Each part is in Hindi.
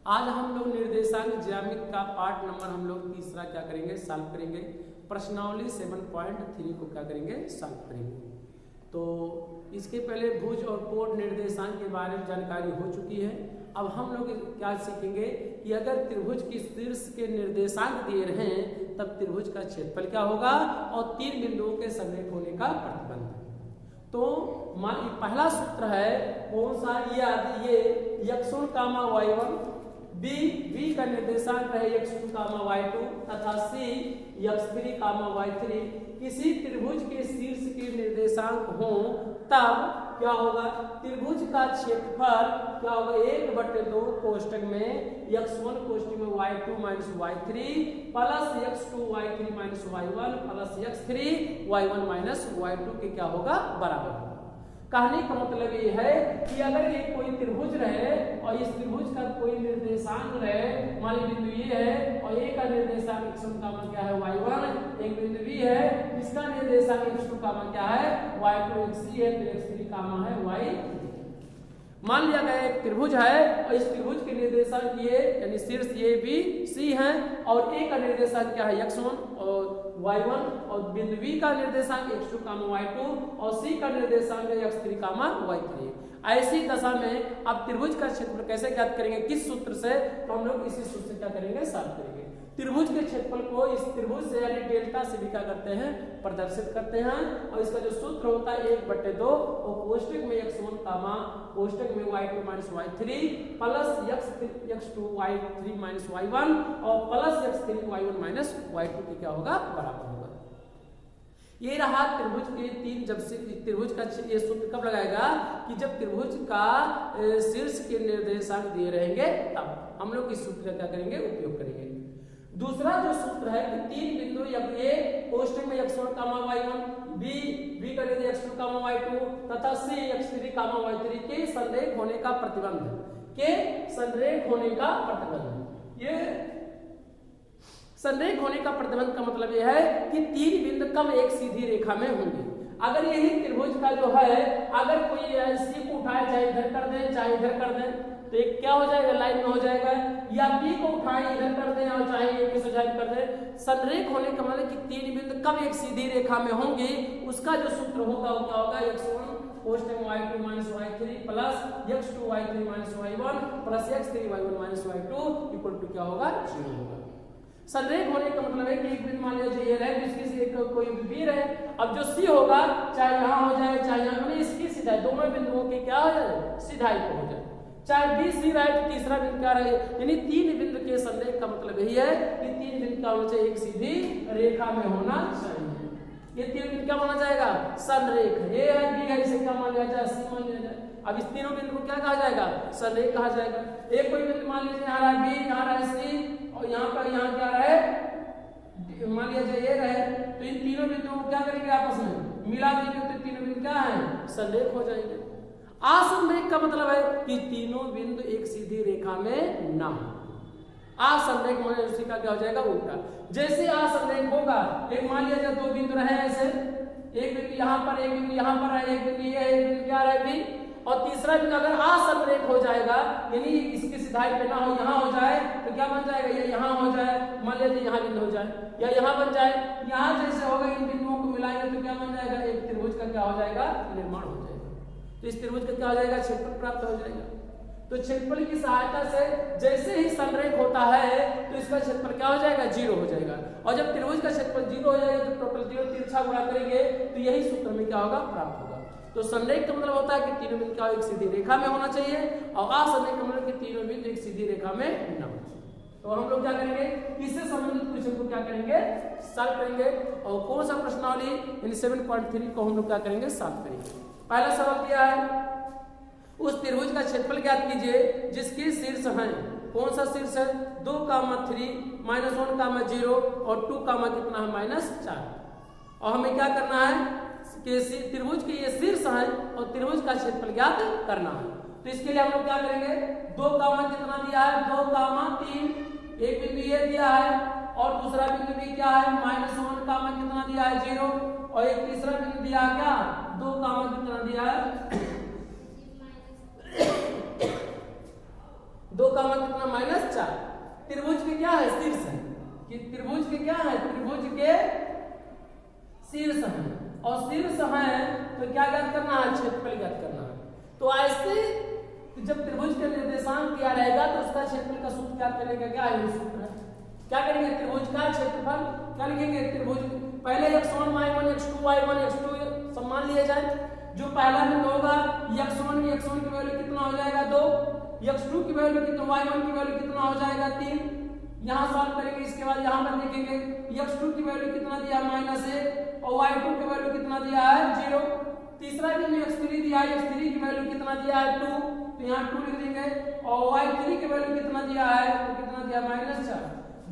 आज हम लोग निर्देशांक ज्यामिति का पार्ट नंबर हम लोग तीसरा क्या करेंगे, सॉल्व करेंगे। प्रश्नावली 7.3 को क्या करेंगे, सॉल्व करेंगे। तो इसके पहले भुज और कोण निर्देशांक के बारे में जानकारी हो चुकी है। अब हम लोग क्या सीखेंगे कि अगर त्रिभुज की शीर्ष के निर्देशांक दिए रहे तब त्रिभुज का क्षेत्रफल क्या होगा और तीन बिंदुओं के संरेख होने का प्रतिबंध। तो पहला सूत्र है कौन सा, ये x1, y1, b का निर्देशांक है x2, y2 तथा c x3, y3 किसी त्रिभुज के शीर्ष के निर्देशांक हो तब क्या होगा, त्रिभुज का क्षेत्रफल क्या होगा 1/2 कोष्टक में x1 कोष्टक में y2 minus y3 plus x2 y3 minus y1 plus x3 y1 minus y2 के क्या होगा, बराबर होगा। कहने का मतलब ये है कि अगर ये कोई त्रिभुज रहे और इस त्रिभुज का कोई निर्देशांक रहे, मान ली बिंदु ये है और ए का निर्देशांक x1 का मान क्या है y1, एक बिंदु b है इसका निर्देशांक x2 का मान क्या है y2, x3 है तो x3 का मान है y3। मान लिया गया एक त्रिभुज है और इस त्रिभुज के निर्देशांक ये यानी शीर्ष ए बी सी है और ए का निर्देशांक क्या है x1 और y1 और बिंदु बी का निर्देशांक x2, y2 और सी का निर्देशांक है x3, y3। ऐसी दशा में अब त्रिभुज का क्षेत्रफल कैसे ज्ञात करेंगे, किस सूत्र से, तो हम लोग इसी सूत्र से क्या करेंगे, सॉल्व करेंगे। त्रिभुज के क्षेत्रफल को इस त्रिभुज से यानी डेल्टा से भी क्या करते हैं, प्रदर्शित करते हैं और इसका जो सूत्र होता है 1/2 और कोष्टक में x1 कोष्टक में y2 minus y3 plus x2 y3 minus y1 और plus x3 y1 minus y2 के क्या होगा, बराबर होगा। ये रहा त्रिभुज के तीन, जब से त्रिभुज का ये सूत्र कब लगाएगा कि जब त्रिभुज का शीर्ष के निर्देशांक दिए रहेंगे तब हम लोग इस सूत्र का क्या करेंगे, उपयोग करेंगे। दूसरा जो सूत्र है कि तीन बिंदु ए कोष्टक में x1, y1 b का निर्देशांक x2, y2 तथा c x3, y3 के संरेख होने का प्रतिबंध, ये संरेख होने का प्रतिबंध का मतलब यह है कि तीन बिंदु कम एक सीधी रेखा में होंगे। अगर यही त्रिभुज का जो है अगर कोई सी को उठाए चाहे इधर कर दें चाहे इधर कर दें तो एक क्या हो जाएगा, लाइन में हो जाएगा, या बी को उठाए इधर कर दें और चाहे एक इस साइड कर दें। संरेख होने का मतलब कि तीन बिंदु कब एक सीधी रेखा में होंगे, उसका जो सूत्र होगा वो क्या होगा, x1 कोष्टक में y2 minus y3 plus x2 y3 minus y1 plus x3 y1 minus y2 equal to क्या होगा, 0 होगा। संरेख होने का मतलब है कि एक बिंदु मान लीजिए ये रहे, इसकी से एक कोई भी रहे, अब जो सी होगा चाहे यहाँ हो जाए चाहे यहाँ, मतलब इसकी सीधाई दोनों बिंदुओं की क्या हो जाए, सीधाई को हो जाए, चाहे बी सी रहे तो तीसरा बिंदु क्या रहे, यानी तीन बिंदु के संरेख का मतलब यही है कि तीन बिंदु का होना चाहिए एक सीधी रेखा में होना चाहिए। ये तीन बिंदु क्या माना जाएगा, संरेख। ये है बी है, इसे क्या मान लिया जाए, सी मान लिया जाए। अब इस तीनों बिंदु को क्या कहा जाएगा, संरेख कहा जाएगा। एक कोई बिंदु मान लीजिए यहाँ रहा बी, यहाँ रहा सी और यहाँ पर यहाँ क्या रहे, मान लिया जाए ये रहे, तो इन तीनों बिंदुओं को क्या करेंगे, आपस में मिला देंगे तो तीनों बिंदु क्या है, संरेख हो जाएंगे। असंरेख का मतलब है कि तीनों बिंदु एक सीधी रेखा में ना हो। असंरेख माने उसी का क्या हो जाएगा, उल्टा। जैसे असंरेख होगा, एक मान लिया जाए दो बिंदु रहे ऐसे, एक बिंदु यहाँ पर एक बिंदु यहाँ पर है, एक बिंदु ये है, एक बिंदु क्या रहे भी, और तीसरा बिंदु अगर असंरेख हो जाएगा यानी इसकी सीधाई पे ना हो, यहाँ हो जाए तो क्या बन जाएगा, ये यहाँ हो जाए, मान लीजिए यहाँ बिंदु हो जाए या यहाँ बन जाए, यहाँ जैसे होगा इन बिंदुओं को मिलाएंगे तो क्या बन जाएगा, एक त्रिभुज का क्या हो जाएगा, निर्माण हो जाएगा। तो इस त्रिभुज का क्या हो जाएगा, क्षेत्रफल प्राप्त हो जाएगा। तो क्षेत्रफल की सहायता से जैसे ही संरेख होता है तो इसका क्षेत्रफल क्या हो जाएगा, 0 हो जाएगा। और जब त्रिभुज का क्षेत्रफल 0 हो जाएगा तो टोटल 0 तिरछा गुणा करेंगे तो यही सूत्र में क्या होगा, प्राप्त होगा। तो संरेख का मतलब होता है कि तीनों बिंदु क्या एक सीधी रेखा में होना चाहिए और असंरेख का मतलब कि तीनों बिंदु एक सीधी रेखा में न होना चाहिए। तो हम लोग क्या करेंगे, इससे संबंधित क्वेश्चन को क्या करेंगे, सॉल्व करेंगे। और कौन सा प्रश्नावली यानी 7.3 को हम लोग क्या करेंगे, सॉल्व करेंगे। पहला सवाल दिया है उस त्रिभुज का क्षेत्रफल ज्ञात कीजिए जिसके शीर्ष हैं, कौन सा शीर्ष है, 2, 3 -1, 0 और 2, कितना है, -4। और हमें क्या करना है कि त्रिभुज के ये शीर्ष हैं और त्रिभुज का क्षेत्रफल ज्ञात करना है। तो इसके लिए हम लोग क्या करेंगे, 2, कितना दिया है, 2, 3, एक बिंदु ये दिया है और दूसरा बिंदु भी क्या है, -1, कितना दिया है, 0 और एक तीसरा बिंदु दिया है क्या, 2, कितना दिया है 2, कितना -4। त्रिभुज के क्या है? शीर्ष है। कि त्रिभुज के क्या है? त्रिभुज के शीर्ष है, और शीर्ष है तो क्या ज्ञात करना है? क्षेत्रफल ज्ञात करना है। तो ऐसे जब त्रिभुज का निर्देशांक दिया रहेगा तो उसका क्षेत्रफल का सूत्र क्या करेगा? क्या है सूत्र है? क्या करेंगे? त्रिभुज का क्षेत्रफल क्या लिखेंगे? त्रिभुज पहले x1 y1 x2 y1 x2 सम्मान लिया जाए। जो पहला बिंदु होगा x1 की वैल्यू कितना हो जाएगा? 2। x2 की वैल्यू कितना? y1 की वैल्यू कितना हो जाएगा? 3। यहाँ सॉल्व करेंगे। इसके बाद यहाँ पर देखेंगे x2 की वैल्यू कितना दिया? -1, और y2 की वैल्यू कितना दिया है? 0। तीसरा बिंदु x3 दिया है, x3 की वैल्यू कितना दिया है? 2, तो यहाँ 2 लिख देंगे। और y3 की वैल्यू कितना दिया है? तो कितना दिया? -4।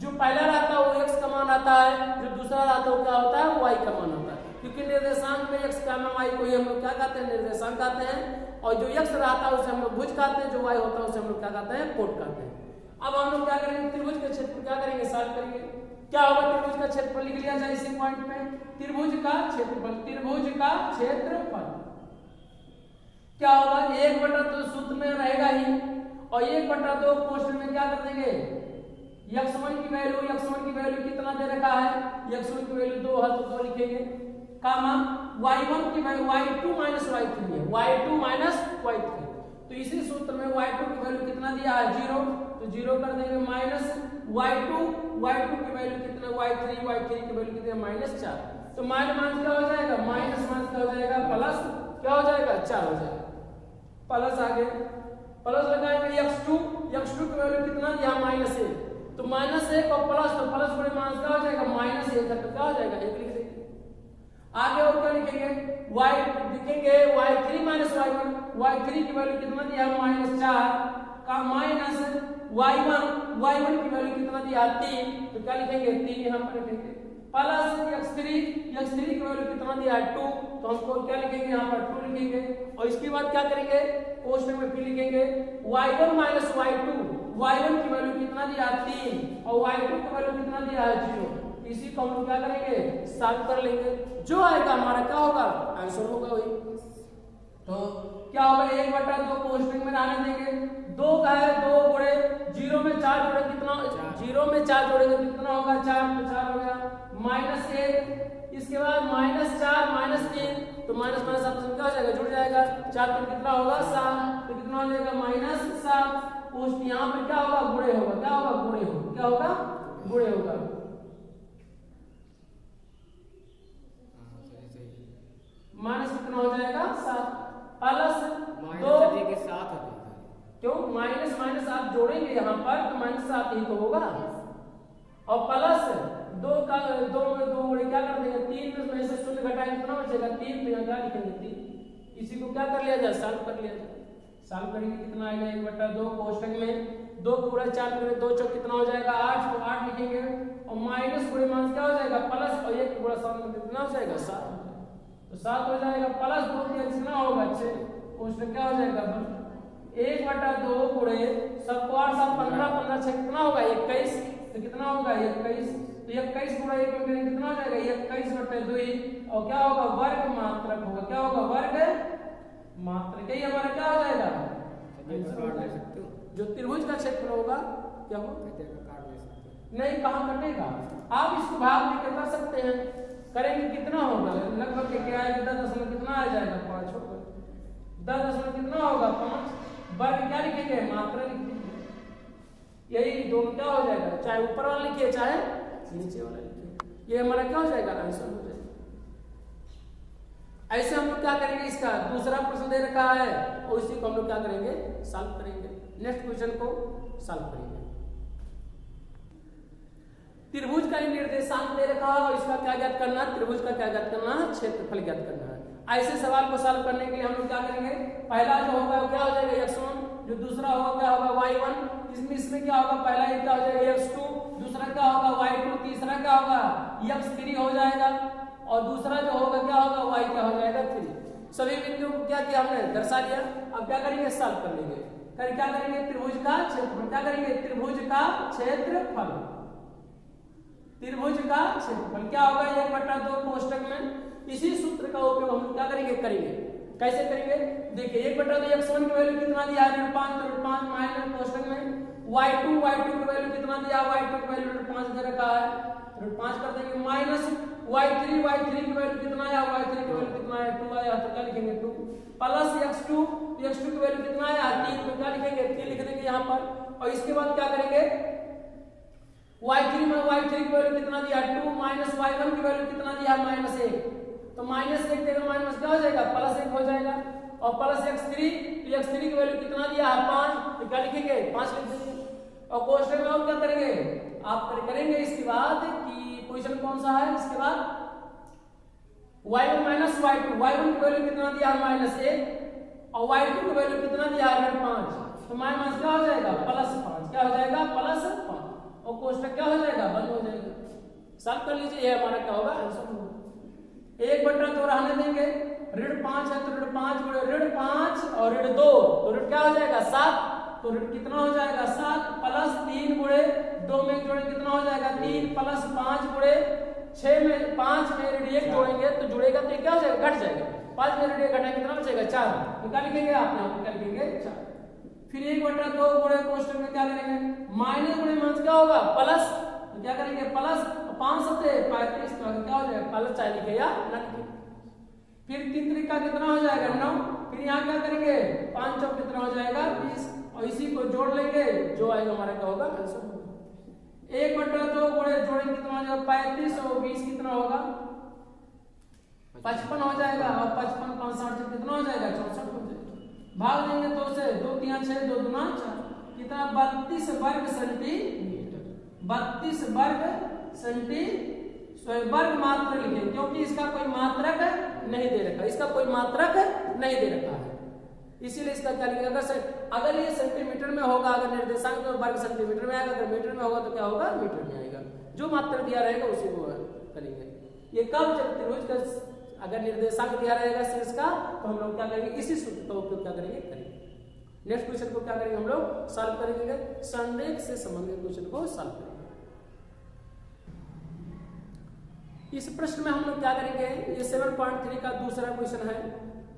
जो पहला रहता है वो x का मान आता है, जो दूसरा रहता है वो क्या होता है? y का मान होता है। क्योंकि निर्देशांक में x का मान y को ही हम लोग क्या कहते हैं? निर्देशांक कहते हैं। और जो x रहता है उसे हम लोग भुज कहते हैं, जो y होता है उसे हम लोग क्या कहते हैं? कोट कहते हैं। अब हम लोग क्या करेंगे? त्रिभुज का क्षेत्रफल क्या करेंगे? सॉल्व करेंगे। क्या होगा? त्रिभुज का क्षेत्रफल लिख लिया जाए इसी पॉइंट पे। त्रिभुज का क्षेत्रफल, त्रिभुज का क्षेत्रफल क्या होगा? 1/2 सूत्र में रहेगा ही, और 1/2 कोष्ठक में क्या कर देंगे? x1 की वैल्यू कितना दे रखा है? x1 की वैल्यू 2 है तो 2 लिखेंगे, कामा y1 की वैल्यू y2 - y3 है, y2 - y3। तो इसी सूत्र में y2 की वैल्यू कितना दिया है? 0, तो 0 कर देंगे, माइनस y2 की वैल्यू कितना? y3 की वैल्यू कितना? -4। तो माइनस क्या हो जाएगा? माइनस क्या हो जाएगा? प्लस क्या हो जाएगा? 4 हो जाएगा। प्लस आगे प्लस लगाएंगे x2 की वैल्यू कितना दिया? -1, तो -1 और प्लस, तो प्लस बड़े माइनस क्या हो जाएगा? -1 है, तो क्या हो जाएगा? 1 लिख देंगे। आगे और क्या लिखेंगे? y लिखेंगे y3 - y1 की वैल्यू कितना दिया? -4 का माइनस y1 की वैल्यू कितना दिया? 3, तो क्या लिखेंगे? 3 यहाँ पर लिखेंगे, प्लस x3 की वैल्यू कितना दिया है? 2, तो हमको क्या लिखेंगे? यहाँ पर 2 लिखेंगे। और इसके बाद क्या करेंगे? कोष्ठक में फिर लिखेंगे y1 - y1 की वैल्यू कितना दिया? 3, और y2 की वैल्यू कितना दिया है? 0। इसी को हम लोग क्या करेंगे? सॉल्व कर लेंगे। जो आएगा हमारा क्या होगा? आंसर होगा वही। तो क्या होगा? 1/2 कोष्ठक में रहने देंगे। 2 का है 2 गुणे 0 में 4 जोड़े कितना? 0 में 4 जोड़ेंगे कितना होगा? 4, तो 4 हो गया, -1। इसके बाद -4 - 3, तो माइनस आपस में क्या हो जाएगा? जुड़ जाएगा। 4 तो कितना होगा? 7, तो कितना हो जाएगा? -7। कोष्ठक यहाँ पर क्या होगा? गुणे होगा। क्या होगा? गुणे होगा। क्या होगा? गुणे होगा। माइनस कितना हो जाएगा? 7 प्लस 2 के साथ है। क्यों? माइनस आप जोड़ेंगे यहाँ पर तो -7 ही तो होगा, और प्लस 2 का 2 में 2 गुणे क्या कर देंगे? 3 में से 0 घटाएंगे कितना बचेगा? 3, तो यहाँ क्या लिखेंगे? 3। इसी को क्या कर लिया जाए? सॉल्व कर लिया जाए। सॉल्व करेंगे कितना आएगा? 1/2 कोष्ठक में 2 गुणा 4 गुणे 2 चौक कितना हो जाएगा? 8, तो 8 लिखेंगे, और माइनस गुणे माइनस क्या हो जाएगा? प्लस, और 1 गुणा 7 कितना हो जाएगा? 7, तो 7 हो जाएगा, प्लस 2 कितना होगा? 6। कोष्ठक क्या हो जाएगा? 1/2 गुणे सबको 8 7 15 15 6 कितना होगा? 21, तो कितना होगा? 21, तो 21 गुणा 1 में कितना हो जाएगा? 21/2, और क्या होगा? वर्ग मात्रक होगा। क्या होगा? वर्ग मात्रक। यही हमारा क्या हो जाएगा? जो त्रिभुज का क्षेत्रफल होगा क्या होगा? नहीं, कहाँ कटेगा? आप इसको भाग में कर सकते हैं। करेंगे कितना होगा? लगभग क्या आएगा? 10 कितना आ जाएगा? 5 होगा। 10 कितना होगा? 5। वर्ग क्या लिखेंगे? मात्रा लिखेंगे। यही दोनों क्या हो जाएगा? चाहे ऊपर वाला लिखिए चाहे नीचे वाला लिखिए, ये हमारा क्या हो जाएगा? आंसर हो जाएगा। ऐसे हम लोग क्या करेंगे? इसका दूसरा प्रश्न दे रखा है और इसी को हम लोग क्या करेंगे? सॉल्व करेंगे। नेक्स्ट क्वेश्चन को सॉल्व करेंगे। त्रिभुज का निर्देशांक दे रखा है और इसका क्या ज्ञात करना है? त्रिभुज का क्या ज्ञात करना है? क्षेत्रफल ज्ञात करना है। ऐसे सवाल को सॉल्व करने के लिए हम लोग क्या करेंगे? पहला जो होगा वो क्या हो जाएगा? x1, जो दूसरा होगा क्या होगा? y1। इसमें क्या होगा? पहला ये क्या हो जाएगा? x2, दूसरा क्या होगा? y2, तीसरा क्या होगा? x3 हो जाएगा, और दूसरा जो होगा क्या होगा? y क्या हो जाएगा? 3। सभी बिंदुओं को क्या किया हमने? दर्शा लिया। अब क्या करेंगे? सॉल्व कर लेंगे। फिर क्या करेंगे? त्रिभुज का क्षेत्रफल। क्या करेंगे? त्रिभुज का क्षेत्रफल। त्रिभुज का क्षेत्रफल क्या होगा? 1/2 कोष्ठक में इसी सूत्र का उपयोग हम क्या करेंगे? करेंगे। कैसे करेंगे? देखिए 1/2 x1 की वैल्यू कितना दिया है? 5 माइनस कोष्ठक में y2 की वैल्यू कितना दिया, y2 की वैल्यू √5 दे रखा है, √5 कर देंगे, माइनस y3 की वैल्यू कितना आया, y3 की वैल्यू कितना है 2 आया, तो क्या लिखेंगे 2, प्लस x2 की वैल्यू कितना आया 3, तो क्या लिखेंगे 3 लिख देंगे यहाँ पर। और इसके बाद क्या करेंगे, y3 की वैल्यू कितना दिया 2, माइनस y1 की वैल्यू कितना दिया -1, तो -1 देगा, माइनस क्या हो जाएगा +1 हो जाएगा। और प्लस x3 की वैल्यू कितना दिया है 5, तो क्या लिखेंगे 5 लिख देंगे। और क्वेश्चन में और क्या करेंगे, आप करेंगे इसके बाद कि क्वेश्चन कौन सा है, इसके बाद y1 माइनस y2, y1 की वैल्यू कितना दिया है -1 और y2 की वैल्यू कितना दिया है 5, तो माइनस क्या हो जाएगा +5, क्या हो जाएगा +5, और कोष्टक क्या हो जाएगा बंद हो जाएगा। सॉल्व कर लीजिए, ये हमारा क्या होगा आंसर होगा। 1/2 रहने देंगे, ऋण 5 है तो ऋण 5 गुणे ऋण 5 और ऋण 2, तो ऋण क्या हो जाएगा 7, तो ऋण कितना हो जाएगा 7 प्लस 3 गुणे 2 में जोड़े कितना हो जाएगा 3 प्लस 5 गुणे 6 में 5 में ऋण 1 जोड़ेंगे तो जुड़ेगा तो क्या हो जाएगा घट जाएगा, 5 में ऋण 1 घटाएंगे कितना बचेगा 4, तो क्या लिखेंगे आप यहाँ पर क्या लिखेंगे 4। फिर 1/2 गुणे कोष्टक में क्या करेंगे, माइनस गुणे माइनस क्या होगा प्लस, तो क्या करेंगे प्लस 5 सत्ते 35, तो क्या हो जाएगा प्लस चाहे लिखे या ना लिखे। फिर 3 त्रिका कितना हो जाएगा 9, फिर यहाँ क्या करेंगे 5 चौक कितना हो जाएगा 20, और इसी को जोड़ लेंगे, जो आएगा हमारा क्या होगा आंसर होगा। 1/2 गुणे जोड़ेंगे कितना हो जाएगा 35 और 20 कितना होगा 55 हो जाएगा, और 55 5 60 कितना हो जाएगा 64 हो जाएगा। भाग देंगे 2 से, 2 3 6 2 दूना 4, कितना 32 वर्ग सेंटीमीटर, 32 वर्ग सेंटीमीटर, वर्ग मात्रक लिखेंगे क्योंकि इसका कोई मात्रक नहीं दे रखा, इसका कोई मात्रक नहीं दे रखा है, इसीलिए इसका क्या लिखेंगे। अगर ये सेंटीमीटर में होगा, अगर निर्देशांक तो वर्ग सेंटीमीटर में आएगा, अगर मीटर में होगा तो क्या होगा मीटर में आएगा, जो मात्रक दिया रहेगा उसी को करेंगे। ये कब, जब त्रिभुज का अगर निर्देशांक दिया रहेगा शीर्ष का, तो हम लोग क्या करेंगे इसी सूत्र का उपयोग क्या करेंगे करेंगे। नेक्स्ट क्वेश्चन को क्या करेंगे हम लोग सॉल्व करेंगे, संरेख से संबंधित क्वेश्चन को सॉल्व करेंगे। इस प्रश्न में हम लोग क्या करेंगे, ये 7.3 का दूसरा क्वेश्चन है।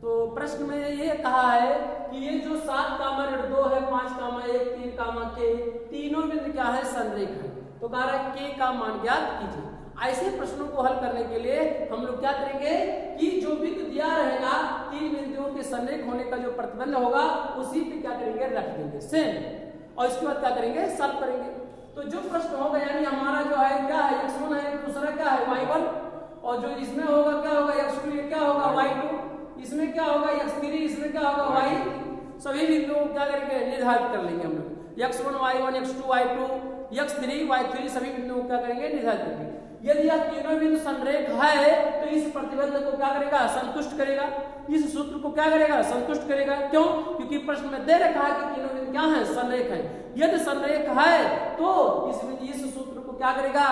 तो प्रश्न में ये कहा है कि ये जो 7 कामा ऋण 2 है, 5 कामा 1 3 कामा के तीनों बिंदु क्या है संरेख है, तो कह रहा है के का मान ज्ञात कीजिए। ऐसे प्रश्नों को हल करने के लिए हम लोग क्या करेंगे कि जो बिंदु दिया रहेगा 3 बिंदुओं के संरेख होने का जो प्रतिबंध होगा उसी पे क्या करेंगे रख देंगे सेम, और इसके बाद क्या करेंगे सॉल्व करेंगे। तो जो प्रश्न होगा यानी हमारा जो है क्या है x1 है, दूसरा क्या है y1, और जो इसमें होगा क्या होगा x2, ये क्या होगा y2, इसमें क्या होगा x3, इसमें क्या होगा y, सभी बिंदुओं को क्या करेंगे निर्धारित कर लेंगे हम लोग, x1 y1 x2 y2 x3 y3 सभी बिंदुओं को क्या करेंगे निर्धारित करेंगे। यदि यह तीनों बिंदु संरेख है तो इस प्रतिबंध को क्या करेगा संतुष्ट करेगा, इस सूत्र को क्या करेगा संतुष्ट करेगा। क्यों, क्योंकि प्रश्न में दे रखा है कि तीनों बिंदु क्या है संरेख है, यदि संरेख है तो इस सूत्र को क्या करेगा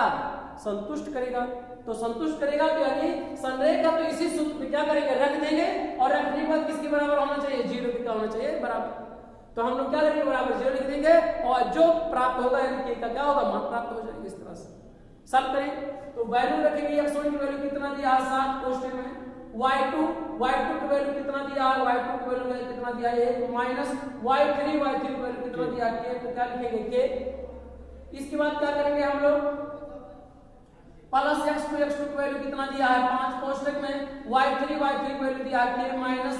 संतुष्ट करेगा। तो संतुष्ट करेगा तो यानी संरेख का, तो इसी सूत्र में क्या करेंगे रख देंगे, और रखने के बाद किसके बराबर होना चाहिए 0 के क्या होना चाहिए बराबर, तो हम लोग क्या करेंगे बराबर 0 लिख देंगे, और जो प्राप्त होगा यानी के का क्या होगा मान प्राप्त हो जाएगा। इस तरह से सॉल्व करें तो वैल्यू रखेंगे, x1 की वैल्यू कितना दिया है 7 कोष्टक में, y2 की वैल्यू कितना दिया है, y2 की वैल्यू कितना दिया है 1 माइनस y3 की वैल्यू कितना दिया है k, तो क्या लिखेंगे k। इसके बाद क्या करेंगे हम लोग प्लस x2 की वैल्यू कितना दिया है 5 कोष्टक में, y3 की वैल्यू दिया है k माइनस,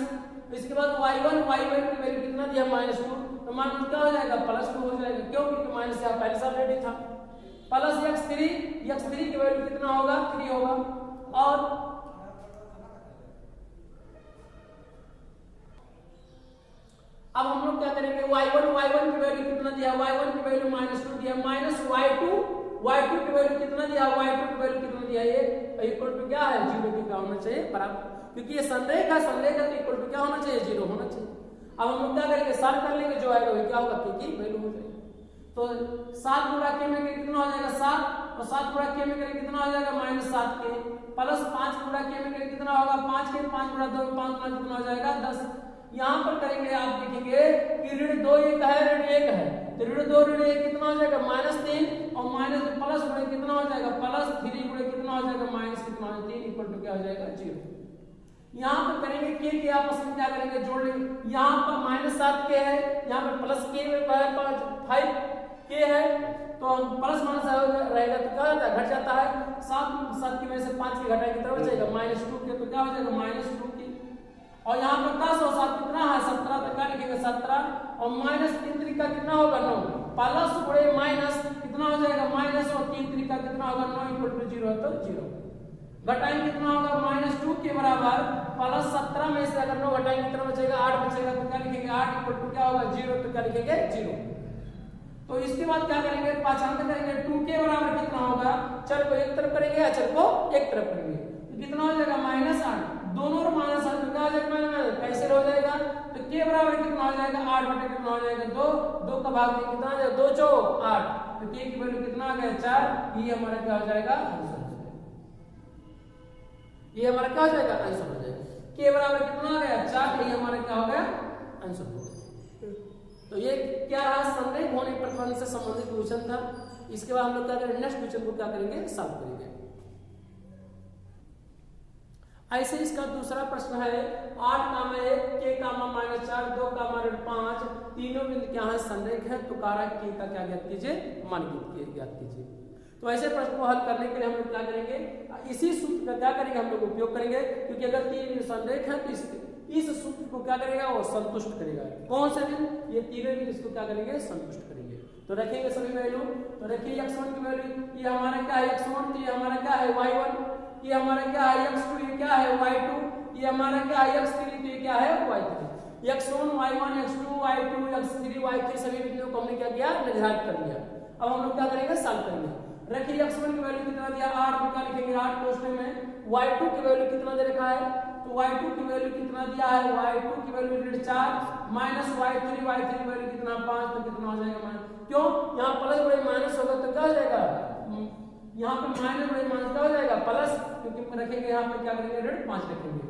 इसके बाद y1 की वैल्यू कितना दिया -2, तो मान क्या हो जाएगा +2 हो जाएगा, क्यों क्योंकि माइनस यहाँ पहले से ऑलरेडी था। प्लस x3 की वैल्यू कितना होगा 3 होगा, और अब हम लोग क्या करेंगे y1 की वैल्यू कितना दिया, y1 की वैल्यू -2 दिया, माइनस y2 की वैल्यू कितना दिया, y2 की वैल्यू कितना दिया, ये इक्वल टू क्या है 0 के क्या होना चाहिए बराबर, क्योंकि ये संरेख है तो इक्वल टू क्या होना चाहिए 0 होना चाहिए। अब हम लोग क्या करेंगे सॉल्व कर लेंगे, जो आएगा वही क्या होगा k की वैल्यू हो जाएगी। तो 7 गुणा k में कितना हो जाएगा 7, और 7 गुणा k में करेंगे कितना हो जाएगा -7k, प्लस 5 गुणा k में करेंगे कितना होगा 5k, 5 गुणा 2 5 गुणा कितना हो जाएगा 10। यहाँ पर करेंगे आप देखेंगे कि ऋण 2 1 है ऋण 1 है, तो ऋण 2 ऋण 1 कितना हो जाएगा -3, और माइनस प्लस गुणे कितना हो जाएगा +3 गुणे कितना हो जाएगा माइनस कितना 3 इक्वल टू क्या हो जाएगा 0। यहाँ पर करेंगे k के आपस में क्या करेंगे जोड़ लेंगे, यहाँ पर -7k है, यहाँ पर प्लस k 5, के है तो हम प्लस माइनस रहेगा तो क्या होता है घट जाता है। 7 की वजह से 5 की घटाएंगे कितना बचेगा -2 के, तो क्या हो जाएगा -2 की। और यहाँ पर 10 और 7 कितना है 17, तो क्या लिखेंगे 17 और -3 3 का कितना होगा 9, प्लस गुणे माइनस कितना हो जाएगा माइनस और 3 3 का कितना होगा 9 = 0 तो 0। घटाएंगे कितना होगा -2 के बराबर प्लस 17 में से अगर 9 घटाएंगे कितना बचेगा 8 बचेगा, तो क्या लिखेंगे 8 = क्या होगा 0, तो क्या लिखेंगे 0। तो इसके बाद क्या करेंगे पांचवां करेंगे 2 के बराबर कितना होगा, चर को एक तरफ करेंगे या चर को एक तरफ करेंगे, तो कितना हो जाएगा -8, दोनों और -8 तो क्या हो जाएगा कैंसिल हो जाएगा, तो के बराबर कितना हो जाएगा 8 बटे कितना हो जाएगा 2, 2 का भाग में कितना हो जाएगा 2 चौक 8, तो के की वैल्यू कितना आ गया 4, ये हमारा क्या हो जाएगा आंसर हो जाएगा, ये हमारा क्या हो जाएगा आंसर हो जाएगा। के बराबर कितना आ गया 4, ये हमारा क्या हो गया आंसर हो गया। तो ये क्या रहा संरेख होने प्रतिबंध से संबंधित क्वेश्चन था। इसके बाद हम लोग क्या करेंगे नेक्स्ट क्वेश्चन को क्या करेंगे सॉल्व करेंगे। ऐसे इसका दूसरा प्रश्न है 8, के, -4, 2, -5 तीनों बिंदु क्या है संरेख है, तो कारक के का क्या ज्ञात कीजिए मान ज्ञात कीजिए। तो ऐसे प्रश्न को हल करने के लिए हम लोग क्या करेंगे इसी सूत्र का क्या करेंगे हम लोग उपयोग करेंगे, क्योंकि अगर तीन बिंदु संरेख है तो इस सूत्र को क्या करेगा वो संतुष्ट करेगा। कौन से बिंदु, ये तीनों बिंदु इसको क्या करेंगे संतुष्ट करेंगे। तो रखेंगे सभी वैल्यू, तो रखिए x1 की वैल्यू, ये हमारा क्या है x1, तो ये हमारा क्या है y1, ये हमारा क्या है x2, ये क्या है y2, ये हमारा क्या है x3, तो ये क्या है y3। x1 y1 x2 y2 x3 y3 सभी बिंदुओं को हमने क्या किया निर्धारित कर लिया। अब हम लोग क्या करेंगे सॉल्व करेंगे। रखिए x1 की वैल्यू कितना दिया 8, तो क्या लिखेंगे 8 कोष्ठक में, y2 की वैल्यू कितना दे रखा है, तो y2 की वैल्यू कितना दिया है, y2 की वैल्यू 4 माइनस y3 की वैल्यू कितना 5, तो कितना हो जाएगा क्यों यहाँ प्लस बड़े माइनस होगा तो क्या हो जाएगा, यहाँ पे माइनस बड़े माइनस क्या हो जाएगा प्लस, क्योंकि रखेंगे यहाँ पे क्या करेंगे 5 रखेंगे,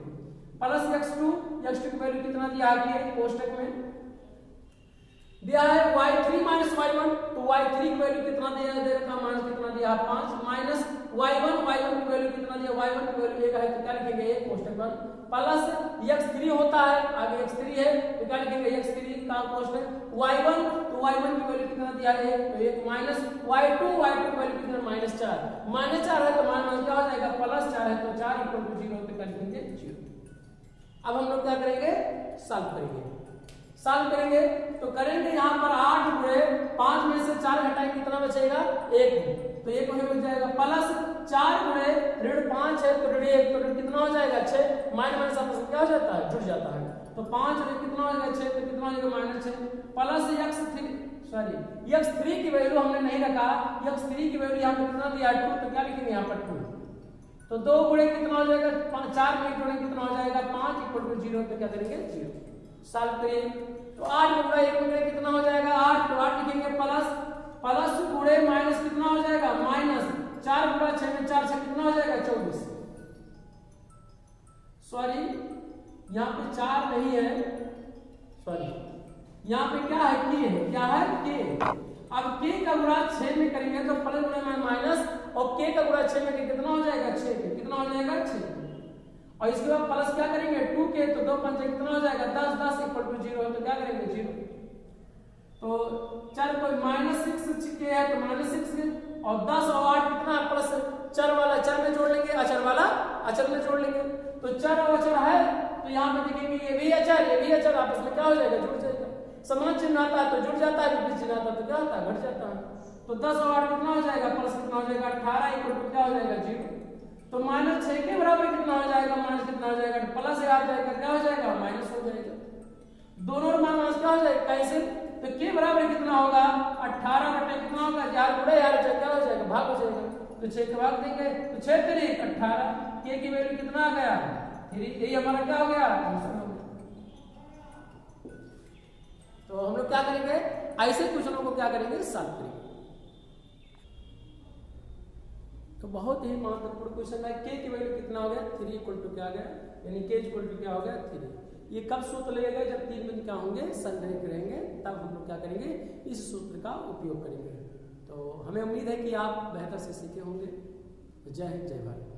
प्लस x2 की वैल्यू कितना दिया है कोष्ठक में दिया है y3 माइनस y1, तो y3 की वैल्यू कितना दिया दे रखा माइनस कितना दिया 5 माइनस y1 की वैल्यू कितना दिया y1 की वैल्यू 1 है, तो क्या लिखेंगे 1 कोष्ठक बंद, प्लस x3 होता है आगे x3 है तो क्या लिखेंगे x3 का कोष्ठक y1, तो y1 की वैल्यू कितना दिया है 1, तो 1 माइनस y2 की वैल्यू कितना -4 है तो माइनस क्या हो जाएगा +4 है तो 4 = 0 तो क्या लिखेंगे 0। अब हम लोग क्या करेंगे सॉल्व करेंगे तो करेंगे यहाँ पर 8 गुणे 5 में से 4 घटाएं कितना बचेगा 1, तो 1 बच जाएगा, प्लस 4 गुणे -5 है तो -1 तो कितना हो जाएगा 6, माइनस आपस में क्या हो जाता है जुड़ जाता है, तो 5 में कितना हो जाएगा 6 तो कितना हो जाएगा -6 प्लस x3 की वैल्यू हमने नहीं रखा, x3 की वैल्यू यहाँ पे कितना दिया 2, तो क्या लिखेंगे यहाँ पर 2, तो 2 गुणे कितना हो जाएगा 4 में गुणे कितना हो जाएगा 5 = 0, तो क्या करेंगे 0। सॉल्व करिए तो 8 गुणे 1 गुणे कितना हो जाएगा 8, तो 8 लिखेंगे प्लस गुणे माइनस कितना हो जाएगा माइनस 4 गुणा 6 में 4 से कितना हो जाएगा 24, सॉरी यहाँ पे 4 नहीं है, सॉरी यहाँ पे क्या है के, अब के का गुणा 6 में करेंगे तो प्लस गुणे माइनस और के का गुणा 6 में कितना हो जाएगा 6 के कितना हो जाएगा 6, और इसके बाद प्लस क्या करेंगे 2 के तो 2 पंचे कितना हो जाएगा 10 = 0 है तो क्या करेंगे 0, तो चर को -6 के है तो -6 और 10 और 8 कितना प्लस चर वाला चर में जोड़ लेंगे अचर वाला अचर में जोड़ लेंगे, तो चर और अचर है तो यहाँ पे देखेंगे ये भी अचर आपस में क्या हो जाएगा जुड़ जाएगा, समान चिन्ह आता है तो जुड़ जाता है, विपरीत चिन्ह आता है तो क्या होता है घट जाता है, तो 10 और 8 कितना हो जाएगा प्लस कितना हो जाएगा 18 = क्या हो जाएगा 0, तो -6 के बराबर कितना हो जाएगा माइनस कितना हो जाएगा प्लस आ जाएगा क्या हो जाएगा माइनस हो जाएगा, दोनों और माइनस क्या हो जाएगा कैसे, तो के बराबर कितना होगा 18 बटे कितना होगा 4 गुणे यार क्या हो जाएगा भाग हो जाएगा, तो 6 का भाग देंगे तो 6 × 18 के की वैल्यू कितना आ गया 3, यही हमारा क्या हो गया आंसर हो गया। तो हम लोग क्या करेंगे ऐसे क्वेश्चनों को क्या करेंगे सॉल्व करेंगे। तो बहुत ही महत्वपूर्ण क्वेश्चन है, के की वैल्यू कितना हो गया 3 = क्या आ गया, यानी के = क्या हो गया 3। ये कब सूत्र लगेगा जब 3 बिंदु क्या होंगे संरेख रहेंगे, तब हम लोग क्या करेंगे इस सूत्र का उपयोग करेंगे। तो हमें उम्मीद है कि आप बेहतर से सीखे होंगे। जय हिंद जय भारत।